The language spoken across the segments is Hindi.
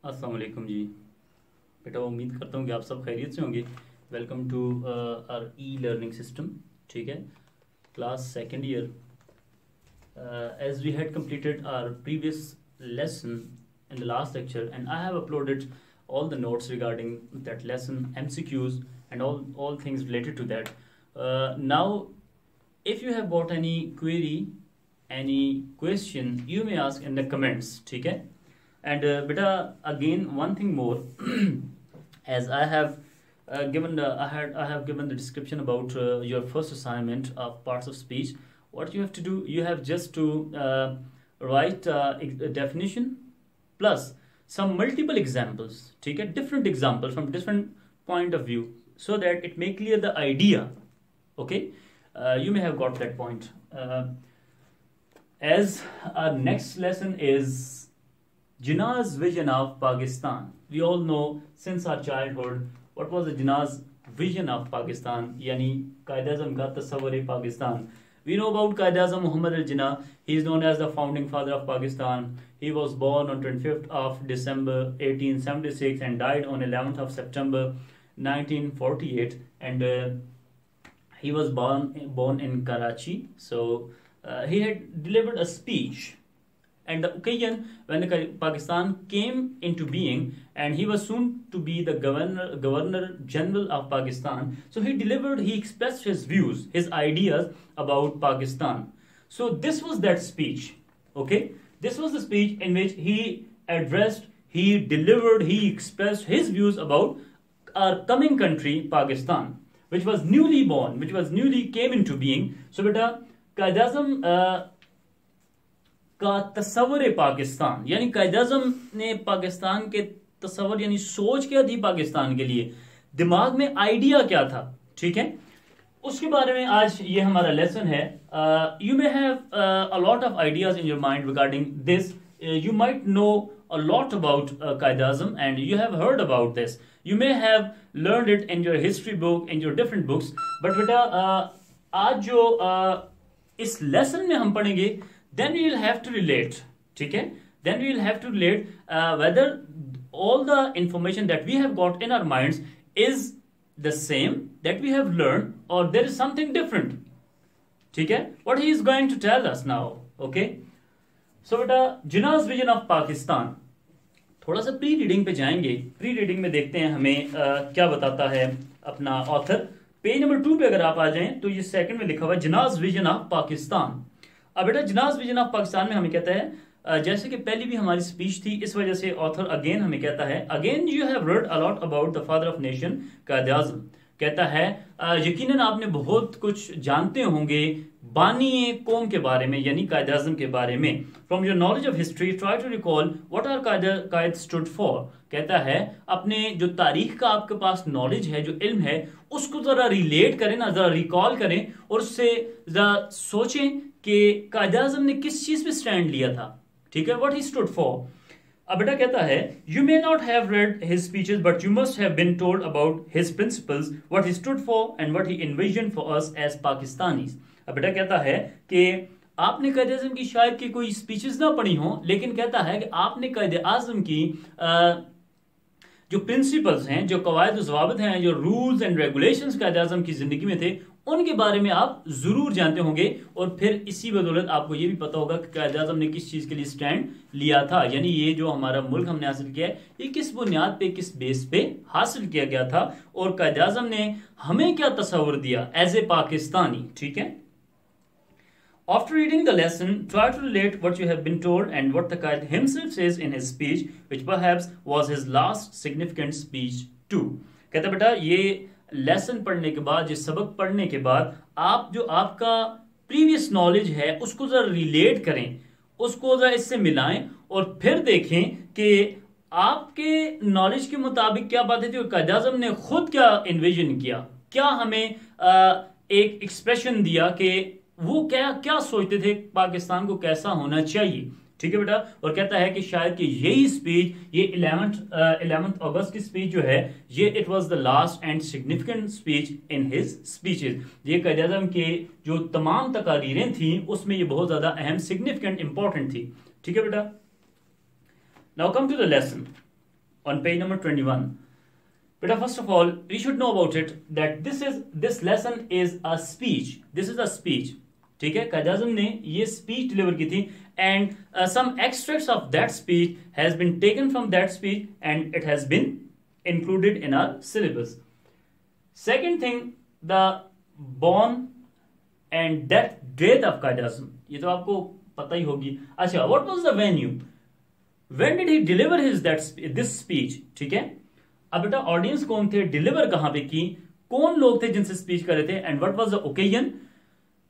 अस्सलाम वालेकुम जी। बेटा उम्मीद करता हूँ कि आप सब खैरियत से होंगे। Welcome to our e learning system. ठीक है, class second year. As we had completed our previous lesson in the last lecture, and I have uploaded all the notes regarding that lesson, MCQs, and all things related to that. Now, if you have got any query, any question, you may ask in the comments. ठीक है, and beta again one thing more. As I have I have given the description about your first assignment of parts of speech. What you have to do, you have just to write a definition plus some multiple examples. ठीक है, different examples from different point of view, so that it may clear the idea. Okay, you may have got that point. As our next lesson is Jinnah's vision of Pakistan. We all know since our childhood what was the Jinnah's vision of Pakistan, yani Qaid-e-Azam ka tasawwur-e-Pakistan. We know about Qaid-e-Azam Muhammad al-Jinnah. He is known as the founding father of Pakistan. He was born on 25th of December 1876 and died on 11th of September 1948. And he was born in Karachi. So he had delivered a speech, and the occasion when the Pakistan came into being, and he was soon to be the governor general of Pakistan. So he expressed his views, his ideas about Pakistan. So this was that speech. Okay, this was the speech in which he addressed, he delivered, he expressed his views about our coming country Pakistan, which was newly born, which was newly came into being. So beta Qaid-e-Azam का तस्वर पाकिस्तान, यानी कायद-ए-आज़म ने पाकिस्तान के तस्वर यानी सोच क्या थी पाकिस्तान के लिए, दिमाग में आइडिया क्या था, ठीक है, उसके बारे में आज ये हमारा लेसन है. You may have a lot of ideas in your mind regarding this. You might know a lot about Qaid-e-Azam, and you have heard about this. You may have learned it in your history book, in your different books. But बेटा आज जो इस लेसन में हम पढ़ेंगे, then we will have to relate. ठीक है, then we will have to relate whether all the information that we have got in our minds is the same that we have learned, or there is something different. ठीक है, what he is going to tell us now. Okay, so बेटा जिन्नाह's vision of Pakistan. थोड़ा सा प्री रीडिंग पे जाएंगे. प्री रीडिंग में देखते हैं हमें क्या बताता है अपना ऑथर. पेज नंबर 2 पे अगर आप आ जाएं तो ये सेकंड में लिखा हुआ है जिन्नाह's विजन ऑफ पाकिस्तान. अब बेटा जिन्नाह's विजन ऑफ पाकिस्तान में हमें कहता है, जैसे कि पहली भी हमारी स्पीच थी, इस वजह से ऑथर अगेन हमें कहता है, again you have read a lot about the father of nation Quaid-e-Azam. कहता है यकीनन आपने बहुत कुछ जानते होंगे बानी कौम के बारे में, यानी कायद-ए-आज़म के बारे में. From your knowledge of history try to recall what are Quaid stood for. कहता है अपने जो तारीख का आपके पास नॉलेज है, जो इल्म है, उसको जरा रिलेट करें ना, जरा रिकॉल करें और उससे जरा सोचें कि कायद-ए-आज़म ने किस चीज पे स्टैंड लिया था. ठीक है, व्हाट ही स्टूड फॉर. अब बेटा कहता है you may not have read his speeches but you must have been told about his principles, what he stood for and what he envision for us as Pakistanis. अब बेटा कहता है कि आपने कायद-ए-आज़म की शायद की कोई स्पीचेस ना पढ़ी हो, लेकिन कहता है कि आपने कायद-ए-आज़म की जो प्रिंसिपल्स हैं, जो कवायद ज़वाबित हैं, जो रूल्स एंड रेगुलेशंस कायद-ए-आज़म की जिंदगी में थे, उनके बारे में आप जरूर जानते होंगे. और फिर इसी बदौलत आपको ये भी पता होगा कि कायद-ए-आज़म ने किस चीज के लिए स्टैंड लिया था, यानी ये जो हमारा मुल्क हमने हासिल किया है, ये किस बुनियाद पे, किस बेस पे हासिल किया गया था, और कायद-ए-आज़म ने हमें क्या तस्वर दिया एज ए पाकिस्तानी. ठीक है. After reading the lesson, try to relate what you have been told and what the Qaid himself says in his speech, which perhaps was his last significant speech too. कहता बेटा ये लेसन पढ़ने के बाद, ये सबक पढ़ने के बाद, आप जो आपका प्रीवियस नॉलेज है उसको जरा रिलेट करें, उसको जरा इससे मिलाएं और फिर देखें कि आपके नॉलेज के मुताबिक क्या बातें थी और कायद-ए-आज़म ने खुद क्या इन्विजन किया, क्या हमें एक एक्सप्रेशन दिया कि वो क्या क्या सोचते थे पाकिस्तान को कैसा होना चाहिए. ठीक है बेटा. और कहता है कि शायद कि यही स्पीच, ये 11th अगस्त की स्पीच जो है, ये it was the last and significant speech in his speeches. ये कायद-ए-आज़म के जो तमाम तकारीरें थी उसमें ये बहुत ज्यादा अहम, सिग्निफिकेंट, इंपॉर्टेंट थी. ठीक है बेटा. Now come to the lesson. on page number 21. But first of all, we should know about it that this lesson is a speech. This is a speech. ठीक है, कायद आज़म ने ये स्पीच डिलीवर की थी and some extracts of that speech has been taken from that speech and it has been included in our syllabus. Second thing, the born and death date of कायद आज़म, ये तो आपको पता ही होगी. अच्छा, what was the venue? When did he deliver this speech? ठीक है, अब बेटा ऑडियंस कौन थे, डिलीवर कहां पे की, कौन लोग थे जिनसे स्पीच कर रहे थे, and what was the occasion?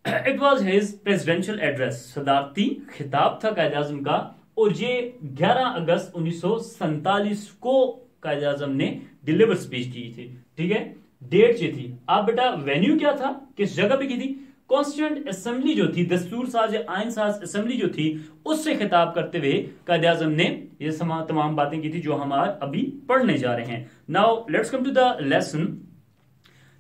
It was his presidential address, सदारती खिताब था कायद आज़म का, और ये 11 अगस्त 1947 को कायद आज़म ने डिलीवर स्पीच की थी. ठीक है, डेट ये थी. अब बेटा वेन्यू क्या था, किस जगह पे की थी? कॉन्स्टिट्यूएंट असेंबली जो थी, दस्तूर साज आइन साज असेंबली जो थी, उससे खिताब करते हुए कायद आज़म ने ये तमाम बातें की थी जो हम आज अभी पढ़ने जा रहे हैं. Now let's come to the lesson.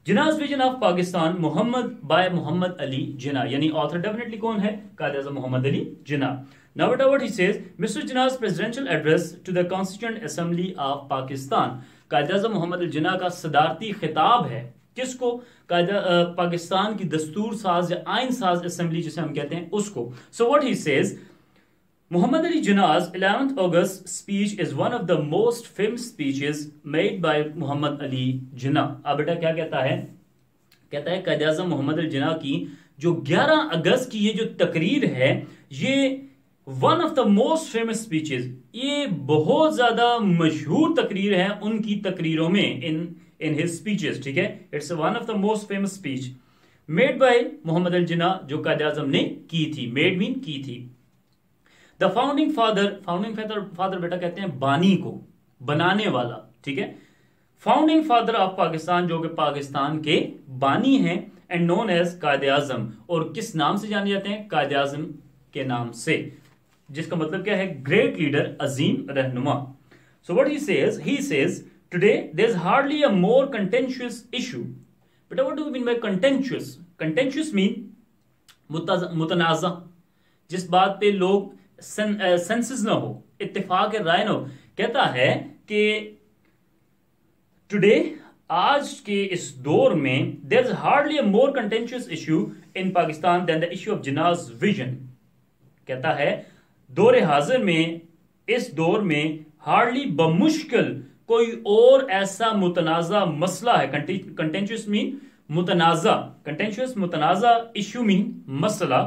Jinnah's vision of Pakistan, Mohammad Ali Jinnah, यानी ऑथर डेफिनेटली कौन है? कायद आज़म मोहम्मद अली जिन्ना. नाउ बेटा what he says, mister Jinnah's presidential address to the constituent assembly of Pakistan. Quaid Azam Mohammad Ali Jinnah का सदारती खिताब है किसको? पाकिस्तान की दस्तूर साज या आइन साज असेंबली जिसे हम कहते हैं उसको. सो what he says, Muhammad Ali Jinnah's 11th August speech is one of the most famous speeches made by Muhammad Ali Jinnah. अब बेटा क्या कहता है? कहता है कायद आज़म मोहम्मद अली जिन्ना की जो 11 अगस्त की ये जो तकरीर है, ये one of the most famous speeches, ये बहुत ज्यादा मशहूर तकरीर है उनकी तकरीरों में, इन हिज स्पीचेस. ठीक है, it's one of the most famous speech made by Mohammad Ali Jinnah, जो कायद आज़म ने की थी. मेड मीन की थी. द फाउंडिंग फादर बेटा कहते हैं बानी को, बनाने वाला. ठीक है, फाउंडिंग फादर ऑफ पाकिस्तान, जो कि पाकिस्तान के बानी हैं, एंड नोन एज कायद आज़म, और किस नाम से जाने जाते हैं? कायद आज़म के नाम से, जिसका मतलब क्या है? ग्रेट लीडर, अजीम रहनुमा. So what he says today there is hardly a more contentious issue. बेटा what do you mean by contentious? Contentious mean मुतनाज़ा, जिस बात पे लोग सेंसेस ना हो, इत्तेफाक राय ना हो. कहता है कि टुडे, आज के इस दौर में, there is hardly a more contentious issue in Pakistan than the issue of Jinnah's vision. कहता है दौर हाजिर में, इस दौर में हार्डली बमुश्किल कोई और ऐसा मुतनाज़ा मसला है. कंटेंशियस मीन मुतनाज़ा, कंटेंशियस मुतनाज़ा, इशू मीन मसला,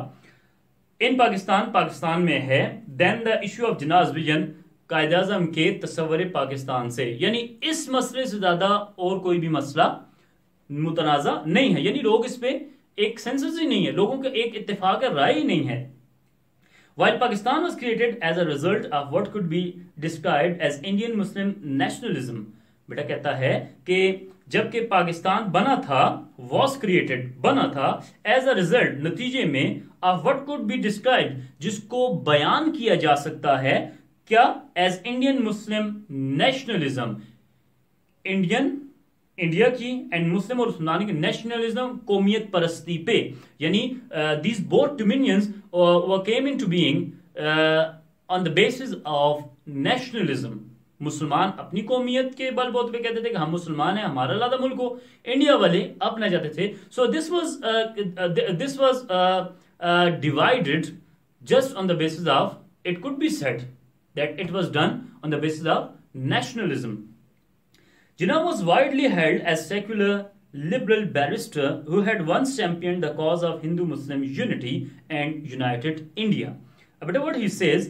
इन पाकिस्तान में है, then the issue of Jinnah's vision, Quaid Azam के तस्वर पाकिस्तान से. यानी इस मसले से ज्यादा और कोई भी मसला मुतनाज़ा नहीं है, यानी लोग इस पे एक सेंसस ही नहीं है, लोगों का एक इत्तेफाक राय ही नहीं है. While Pakistan was created as a result of what could be described as Indian Muslim nationalism, बेटा कहता है कि जबकि पाकिस्तान बना था, was created, बना था, as a result, नतीजे में, of what could be described, जिसको बयान किया जा सकता है, क्या? as Indian Muslim nationalism, India की एंड मुस्लिम और मुसलमानों की नेशनलिज्म, कौमियत परस्ती पे. यानी these both dominions came into being on the basis of nationalism. मुसलमान अपनी कौमियत के बलबूते पे कहते थे कि हम मुसलमान हैं, हमारा अलग मुल्क हो. इंडिया वाले अपना चाहते थे. So this was divided just on the basis of, it could be said that it was done on the basis of nationalism. Jinnah was widely held as secular liberal barrister who had once championed the cause of Hindu-Muslim unity and united India. But what he says,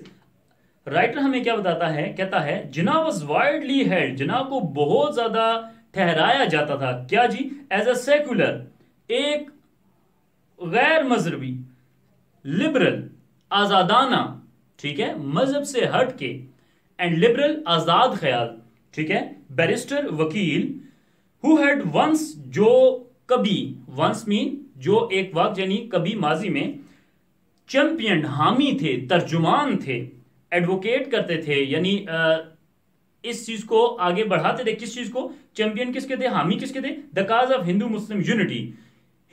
writer हमें क्या बताता है? कहता है Jinnah was widely held, जिन्ना को बहुत ज्यादा ठहराया जाता था. क्या जी? एज अ सेक्युलर, एक गैर मजहबी, लिबरल, आजादाना, ठीक है, मजहब से हट के, एंड लिबरल, आजाद ख्याल, ठीक है, बैरिस्टर, वकील, हु हैड वंस, जो कभी, वंस मीन जो एक वक्त, यानी कभी माजी में, चैंपियन, हामी थे, तर्जुमान थे, एडवोकेट करते थे, यानी इस चीज को आगे बढ़ाते थे. किस चीज को? चैंपियन किसके थे, हामी किसके थे? The cause of Hindu Muslim unity,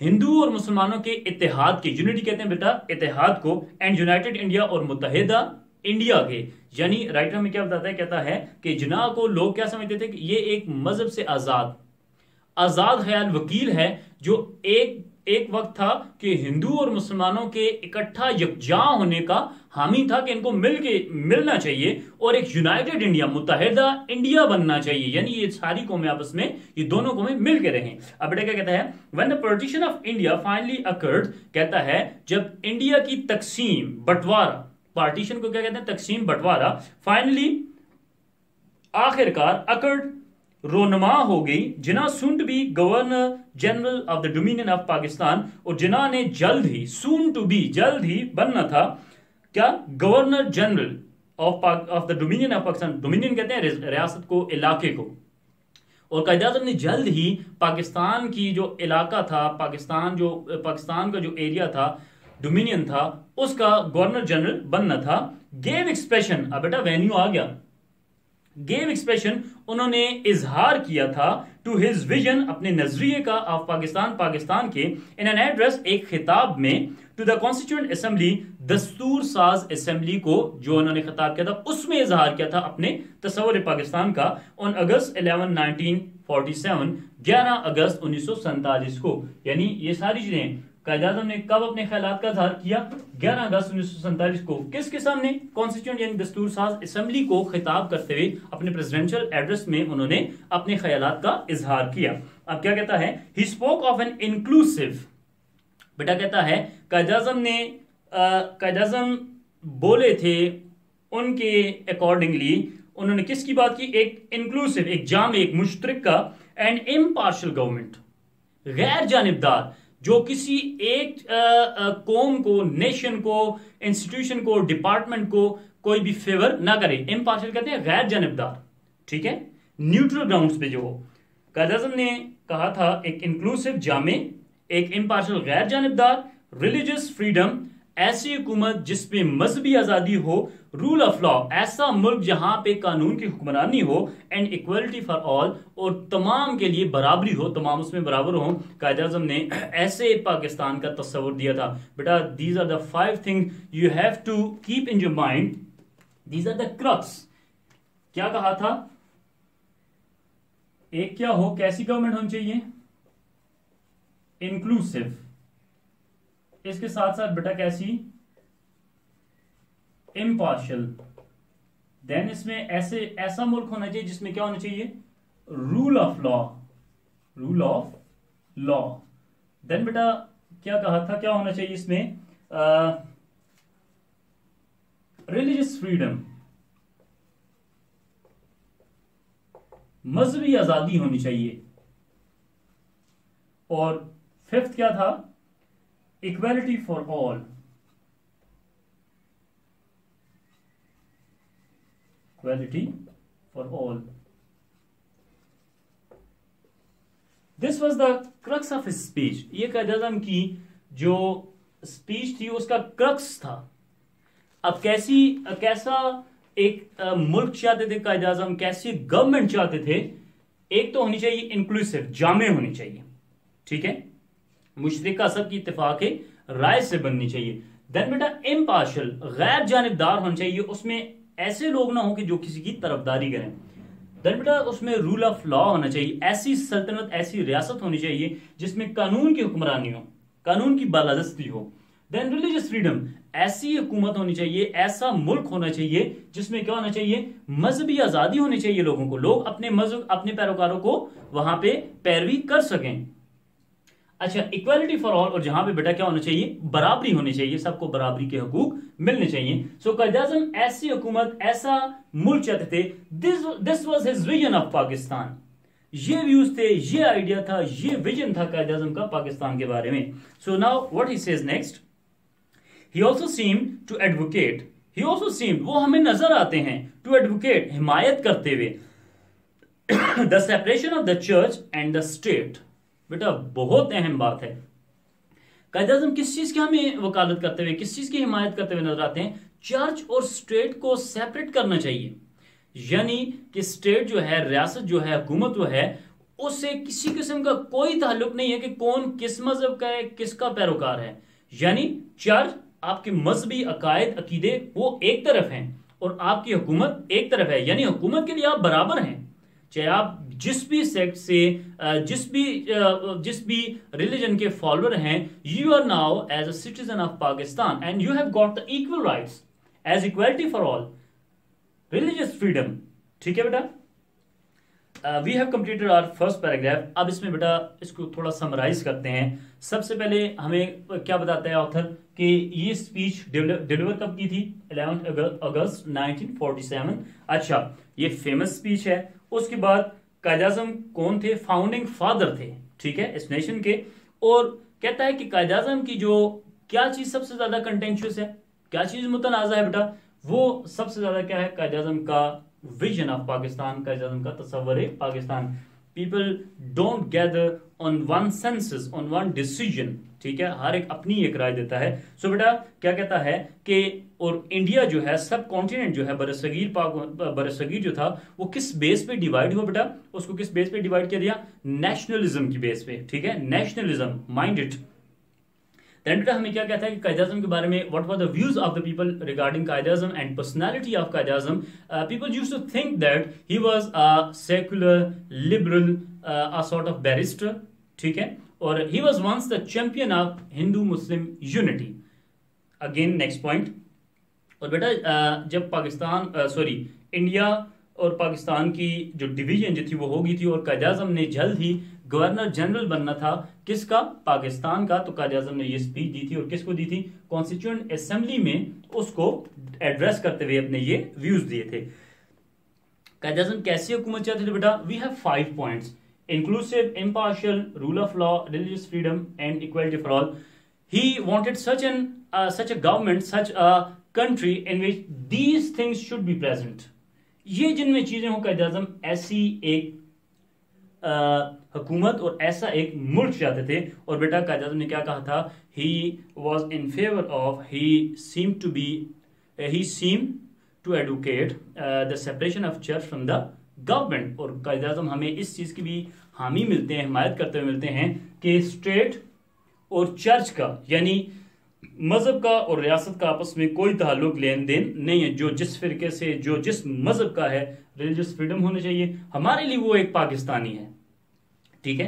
Hindu और मुसलमानों के इत्तेहाद के, यूनिटी कहते हैं बेटा इत्तेहाद को, एंड यूनाइटेड इंडिया, और मुत्तहिदा इंडिया के, यानी राइटर में क्या बताता है, कहता है कि जिन्ना को लोग क्या समझते थे कि ये एक मजहब से आजाद ख्याल वकील है, जो एक वक्त था कि हिंदू और मुसलमानों के इकट्ठा यकजा होने का हामी था, कि इनको मिलना चाहिए और एक यूनाइटेड इंडिया, मुत्तहिदा इंडिया बनना चाहिए, यानी ये सारी कौमें आपस में, ये दोनों कौमें मिल के रहें। अब बेटा क्या कहता है, when the partition of India finally occurred, कहता है जब इंडिया की तकसीम बंटवारा, पार्टीशन को क्या कहते हैं, तकसीम बंटवारा, फाइनली आखिरकार अकर्ड रोनमा हो गई, Jinnah soon to be governor general of the dominion of Pakistan, और जिन्ना ने जल्द ही बनना था क्या, governor general of the dominion of Pakistan. Dominion कहते हैं रियासत को, इलाके को, और कायद आज़म ने जल्द ही पाकिस्तान की जो इलाका था, पाकिस्तान का जो एरिया था, डोमिनियन था, उसका गवर्नर जनरल बनना था। गेव एक्सप्रेशन, अब बेटा वेन्यू आ गया, गेव एक्सप्रेशन, उन्होंने इजहार किया था, टू हिज विजन, अपने नजरिए का, ऑफ पाकिस्तान के, इन एन एड्रेस, एक खिताब में, टू द कॉन्स्टिट्यूएंट असेंबली, दस्तूर साज असेंबली को जो उन्होंने खिताब किया था, उसमें इजहार किया था अपने तस्वुर पाकिस्तान का, ऑन अगस्त 11 1947, 11 अगस्त 1947 को। यानी ये सारी चीजें कायद आज़म ने कब अपने ख्यालात का इजहार किया, 11 अगस्त 1947 को, किसके सामने, कॉन्स्टिट्यूएंट यानी दस्तूर साज असेंबली को खिताब करते हुए अपने प्रेसिडेंशियल एड्रेस में उन्होंने अपने ख्यालात का इजहार किया। अब क्या कहता है, he spoke of an inclusive, बेटा कहता है कायद आज़म बोले थे उनके अकॉर्डिंगली, उन्होंने किसकी बात की, एक इंक्लूसिव, एक जाम, एक मुश्तरका एंड इम्पार्शियल गवर्नमेंट, गैर जानिबदार, जो किसी एक कौम को, नेशन को, इंस्टीट्यूशन को, डिपार्टमेंट को कोई भी फेवर ना करे। इम्पार्शियल कहते हैं गैर जानिबदार, ठीक है, न्यूट्रल ग्राउंड्स पे जो हो। कायद आज़म ने कहा था एक इंक्लूसिव, जामे, एक इम्पार्शियल गैर जानिबदार, रिलीजियस फ्रीडम, ऐसी हुकूमत जिसमें मजहबी आजादी हो, रूल ऑफ लॉ, ऐसा मुल्क जहां पे कानून की हुक्मरानी हो, एंड इक्वलिटी फॉर ऑल, और तमाम के लिए बराबरी हो, तमाम उसमें बराबर हो। कायद आज़म ने ऐसे पाकिस्तान का तस्वर दिया था। बेटा these are the 5 things you have to keep in your mind, these are the crux. क्या कहा था, एक क्या हो, कैसी गवर्नमेंट होनी चाहिए, इंक्लूसिव, इसके साथ साथ बेटा कैसी, इम्पार्शियल, देन इसमें ऐसा मुल्क होना चाहिए जिसमें क्या होना चाहिए, रूल ऑफ लॉ, देन बेटा क्या कहा था, क्या होना चाहिए इसमें, रिलीजियस फ्रीडम, मजहबी आजादी होनी चाहिए, और 5th क्या था, equality for all, equality for all. This was the crux of speech. ये कायद आज़म की जो स्पीच थी उसका क्रक्स था। अब कैसा एक मुल्क चाहते थे कायद आज़म, कैसी गवर्नमेंट चाहते थे, एक तो होनी चाहिए इंक्लूसिव, जामे होनी चाहिए, ठीक है, मुशरिका, सबकी इत्तेफाक राय से बननी चाहिए। देन बेटा इम्पार्शियल, गैर जानिबदार होना चाहिए, उसमें ऐसे लोग ना हो कि जो किसी की तरफदारी करें। देन बेटा उसमें रूल ऑफ लॉ होना चाहिए, ऐसी सल्तनत, ऐसी रियासत होनी चाहिए जिसमें कानून की हुक्मरानी हो, कानून की बालादस्ती हो। देन रिलीजियस फ्रीडम, ऐसी हुकूमत होनी चाहिए, ऐसा मुल्क होना चाहिए जिसमें क्या होना चाहिए, मजहबी आजादी होनी चाहिए, लोगों को, लोग अपने मजहब, अपने पैरोकारों को वहां पे पैरवी कर सकें। अच्छा, इक्वालिटी फॉर ऑल, और जहां पे बेटा क्या होना चाहिए, बराबरी होनी चाहिए, सबको बराबरी के हकूक मिलने चाहिए। सो कायद आज़म ऐसी हुकूमत, ऐसा मुल्क चाहते थे। This was his vision of Pakistan, ये व्यूज थे, ये आइडिया था, ये विजन था कायद आज़म का पाकिस्तान के बारे में। So now what he says next, he also seem to advocate, वो हमें नजर आते हैं, टू एडवोकेट, हिमायत करते हुए, the separation of the church and the state. बेटा बहुत अहम बात है, कायद आज़म किस चीज की हमें वकालत करते हुए, किस चीज की हिमायत करते हुए नजर आते हैं, चर्च और स्टेट को सेपरेट करना चाहिए, यानी कि स्टेट जो है, रियासत जो है, हुकूमत जो है, उससे किसी किस्म का कोई ताल्लुक नहीं है कि कौन किस मजहब का है, किसका पैरोकार है, यानी चर्च आपके मजहबी अकायद अकीदे वो एक तरफ हैं और आपकी हुकूमत एक तरफ है, यानी हुकूमत के लिए आप बराबर हैं, चाहे आप जिस भी सेक्ट से जिस भी रिलीजन के फॉलोअर हैं, you are now as a citizen of Pakistan and you have got the equal rights as equality for all, religious freedom. ठीक है बेटा, we have completed our first paragraph. अब इसमें बेटा इसको थोड़ा समराइज करते हैं। सबसे पहले हमें क्या बताता है ऑथर कि ये स्पीच डिलीवर कब की थी? 11 अगस्त 1947। अच्छा, ये फेमस स्पीच है। उसके बाद कायद आज़म कौन थे? फाउंडिंग फादर थे, ठीक है, इस नेशन के। और कहता है कि कायद आज़म की जो क्या चीज सबसे ज्यादा कंटेंशियस है, क्या चीज मुतनाज़ा है बेटा, वो सबसे ज्यादा क्या है? कायद आज़म का विजन ऑफ पाकिस्तान, कायद आज़म का तस्वर है Pakistan. People don't gather on one senses, on one decision, ठीक है, हर एक अपनी एक राय देता है। सो बेटा क्या कहता है कि और इंडिया जो है, सब कॉन्टिनेंट जो है, बरसगीर जो था, वो किस बेस पे डिवाइड हुआ बेटा? उसको किस बेस पे डिवाइड किया दिया? नेशनलिज्म की बेस पे, ठीक है, नेशनलिज्म, माइंड इट। देन बेटा हमें क्या कहता है कि कायद आज़म के बारे में, what were the views of the people regarding Quaid Azam and personality of Quaid Azam. People used to think that he was a secular liberal, a sort of barrister, ठीक है, और he was once the champion of Hindu Muslim unity. Again next point. और बेटा जब पाकिस्तान इंडिया और पाकिस्तान की जो डिवीजन जो थी वो हो गई थी, और कायद आज़म ने जल्द ही गवर्नर जनरल बनना था, किसका? पाकिस्तान का। तो कायद आज़म ने ये स्पीच दी थी, और किसको दी थी? कॉन्स्टिट्यूएंट असेंबली में उसको एड्रेस करते हुए अपने ये व्यूज दिए थे। कायद आज़म कैसी हुकूमत चाहते थे बेटा? We have 5 points: inclusive, impartial, rule of law, religious freedom and equality for all. He wanted such a government, such a country in which these things should be present. ये जिनमें चीजें हो, कायद आज़म ऐसी एक हुकूमत और ऐसा एक मुल्क चाहते थे। और बेटा कायद आज़म ने क्या कहा था? He was in favor of, he seemed to advocate the separation of church from the government। और कायद आज़म हमें इस चीज की भी हामी मिलते हैं, हिमायत करते हुए मिलते हैं कि स्टेट और चर्च का, यानी मजहब का और रियासत का आपस में कोई ताल्लुक लेन देन नहीं है। जो जिस फिरके से, जो जिस मजहब का है, रिलीजियस फ्रीडम होनी चाहिए। हमारे लिए वो एक पाकिस्तानी है, ठीक है।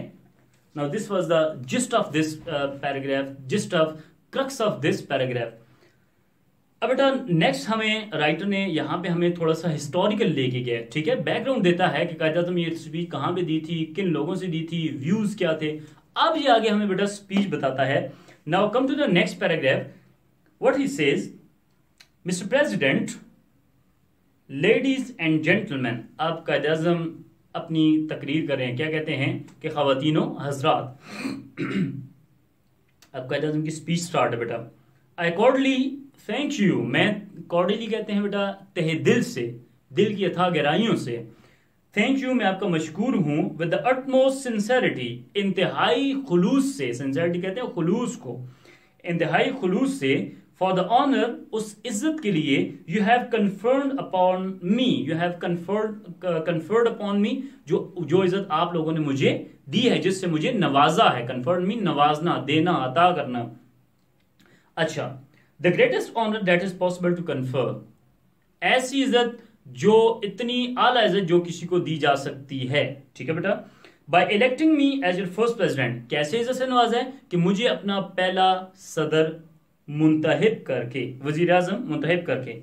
Now this was the gist of this paragraph, gist of crux of this paragraph. अब बेटा नेक्स्ट हमें राइटर ने यहाँ पे हमें थोड़ा सा हिस्टोरिकल लेके गया, ठीक है, बैकग्राउंड देता है कि कायद आज़म ये स्पीच कहाँ पे दी थी, किन लोगों से दी थी, व्यूज क्या थे। अब ये आगे हमें बेटा स्पीच बताता है। Now come to the next paragraph. What he says: mister president, ladies and gentleman. अब कायद आज़म अपनी तकरीर कर रहे हैं, क्या कहते हैं कि ख़वातीनो हजरात। अब कायद आज़म की स्पीच स्टार्ट है बेटा। आई कॉर्डली थैंक यू, मैं कॉर्डली कहते हैं बेटा तहे दिल से, दिल की अथाह गहराइयों से। थैंक यू, मैं आपका मशकूर हूं। विद द अटमोस्ट सिंसेरिटी, इंतहाई खुलूस से, सिंसेरिटी कहते हैं खुलूस को, इंतहाई खुलूस से। फॉर द ऑनर, उस इज्जत के लिए। You have conferred upon me, you have conferred upon मी, जो इज्जत आप लोगों ने मुझे दी है, जिससे मुझे नवाजा है। कन्फर्ड मीन नवाजना, देना, अता करना। अच्छा, the greatest honour that is possible to confer, ऐसी इज्जत जो इतनी आला इज्जत जो किसी को दी जा सकती है, ठीक है बेटा। By electing me as your first president, कैसे इज्जत से नवाजा है? कि मुझे अपना पहला सदर मुंतहिब करके, वजीर आजम मुंतहिब करके।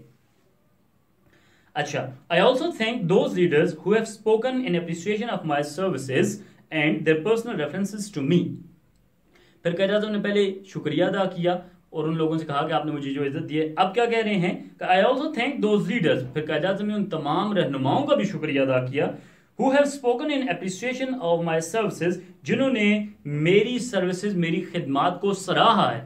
अच्छा, I also thank those leaders who have spoken in appreciation of my services and their personal references to me. फिर कायद आज़म ने पहले शुक्रिया अदा किया और उन लोगों से कहा कि आपने मुझे जो इज्जत दी है। अब क्या कह रहे हैं कि आई ऑल्सो थैंक दोज लीडर्स, फिर कायद आज़म ने उन तमाम रहनुमाओं का भी शुक्रिया अदा किया, who have spoken in appreciation of my services, जिन्होंने मेरी सर्विसेज, मेरी खिदमात को सराहा है,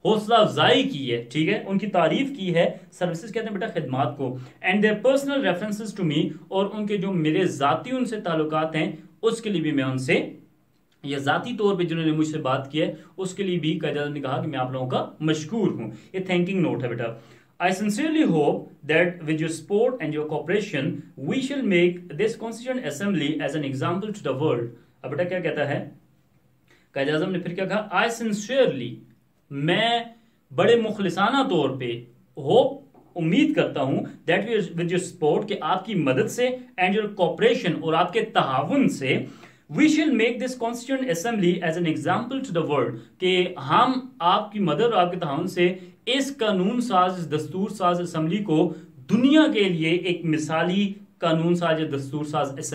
हौसला अफजाई की है, ठीक है, उनकी तारीफ की है। सर्विसेज कहते हैं बेटा खिदमात को। And their personal references to me, और उनके जो मेरे जाती उनसे ताल्लुकात हैं, उसके लिए भी मैं उनसे, या जाती तौर पे जिन्होंने मुझसे बात की है, उसके लिए भी कायद आज़म ने कहा कि मैं आप लोगों का मशकूर हूं। ये थैंकिंग नोट है बेटा। I sincerely hope that with your support and your cooperation we shall make this constituent assembly as an example to the world. अब बेटा क्या कहता है कायद आज़म ने? फिर क्या कहा? आई सिंसियरली, मैं बड़े मुखलिसाना तौर पे होप उम्मीद करता हूं दैट विद योर सपोर्ट, कि आपकी मदद से एंड योर कोऑपरेशन और आपके तहावुन से we shall make this constituent assembly as an example to the world, कि हम आपकी मदद और आपके तहावुन से इस कानून साज, इस दस्तूर साज असेंबली को दुनिया के लिए एक मिसाली कानून साज, दस्तूर साज असेंबली